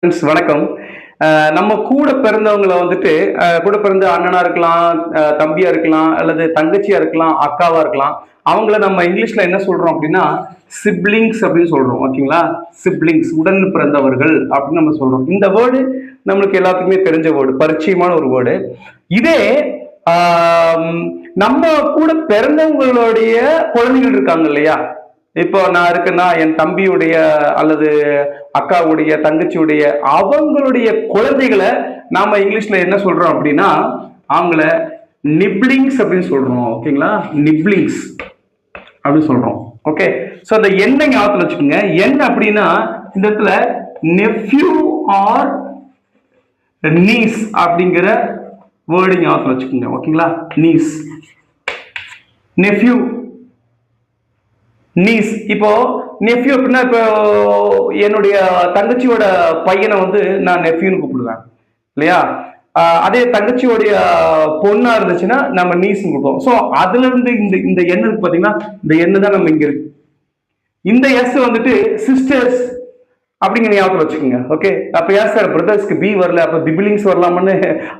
Friends வணக்கம். நம்ம கூட பிறந்தவங்கள வந்துட்டு கூட பிறந்த அண்ணனா இருக்கலாம், தம்பியா இருக்கலாம், அல்லது தங்கச்சியா இருக்கலாம், அக்காவா இருக்கலாம். அவங்கள நம்ம இங்கிலீஷ்ல என்ன சொல்றோம் அப்படின்னா, சிப்லிங்ஸ் அப்படின்னு சொல்றோம். ஓகேங்களா? சிப்லிங்ஸ் உடன் பிறந்தவர்கள் அப்படின்னு நம்ம சொல்றோம். இந்த வேர்டு நம்மளுக்கு எல்லாத்துக்குமே தெரிஞ்ச வேர்டு, பரிச்சயமான ஒரு வேர்டு. இதே ஆம், நம்ம கூட பிறந்தவங்களுடைய குழந்தைகள் இருக்காங்க இல்லையா? இப்போ நான் இருக்கேன்னா என் தம்பியுடைய அல்லது அக்காவுடைய தங்கச்சியுடைய அவங்களுடைய குழந்தைகளை நாம இங்கிலீஷ்ல என்ன சொல்றோம் அப்படின்னா அவங்கள நிப்ளிங்ஸ் அப்படின்னு சொல்றோம். ஓகேங்களா? நிப்ளிங்ஸ் அப்படின்னு சொல்றோம். ஓகே. சோ அந்த என்ன ஞாபகத்துல வச்சுக்கோங்க. என்ன அப்படின்னா இந்த இடத்துல நெஃப்யூ ஆர் நீஸ் அப்படிங்கிற வேர்டு ஞாபகத்துல வச்சுக்கோங்க. ஓகேங்களா? Niece, nephew, niece. இப்போ நெஃப்யூ அப்படின்னா இப்போ என்னுடைய தங்கச்சியோட பையனை வந்து நான் நெஃப்யூன்னு கூப்பிடுவேன் இல்லையா? அதே தங்கச்சியோடைய பொண்ணா இருந்துச்சுன்னா நம்ம நீஸ்ன்னு கூப்பிடுவோம். ஸோ அதுல இருந்து இந்த இந்த எண் இருக்கு பாத்தீங்கன்னா, இந்த எண்ணு தான் நம்ம இங்க இருக்கு. இந்த எஸ் வந்துட்டு சிஸ்டர்ஸ் அப்படிங்கிற ஞாபகத்தில் வச்சுக்கோங்க. ஓகே. அப்ப யார் சார் பிரதர்ஸ்க்கு பி வரல, அப்ப திபிலிங்ஸ் வரலாம்னு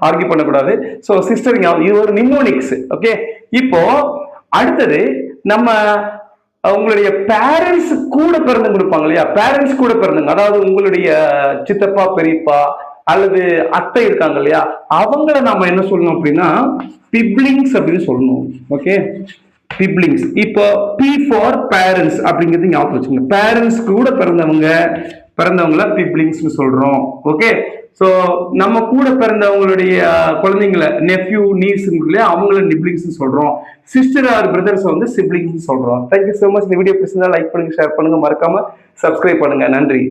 ஆர்கியூ பண்ணக்கூடாது. ஸோ சிஸ்டர் இது ஒரு நிமோனிக்ஸ். ஓகே. இப்போ அடுத்தது நம்ம உங்களுடைய பேரண்ட்ஸ் கூட பிறந்தவங்க இருப்பாங்க இல்லையா? பேரண்ட்ஸ் கூட பிறந்தவங்க, அதாவது உங்களுடைய சித்தப்பா பெரியப்பா அல்லது அத்தை இருக்காங்க இல்லையா? அவங்கள நாம என்ன சொல்லணும் அப்படின்னா பிப்ளிங்ஸ் அப்படின்னு சொல்லணும். ஓகே. பிப்ளிங்ஸ். இப்போ பி ஃபார் பேரண்ட்ஸ் அப்படிங்கிறது ஞாபகம் வச்சுங்க. பேரண்ட்ஸ் கூட பிறந்தவங்கள பிப்ளிங்ஸ்னு சொல்றோம். ஓகே. ஸோ நம்ம கூட பிறந்தவங்களுடைய குழந்தைங்களை நெஃப்யூ நீஸ் இல்லையா, அவங்கள நிப்ளிங்ஸ் சொல்றோம். சிஸ்டர் ஆர் பிரதர்ஸ் வந்து சிப்ளிங்ஸ் சொல்றோம். Thank you so much. இந்த வீடியோ பிடிச்சிருந்தா லைக் பண்ணுங்க, ஷேர் பண்ணுங்க, மறக்காம சப்ஸ்கிரைப் பண்ணுங்க. நன்றி.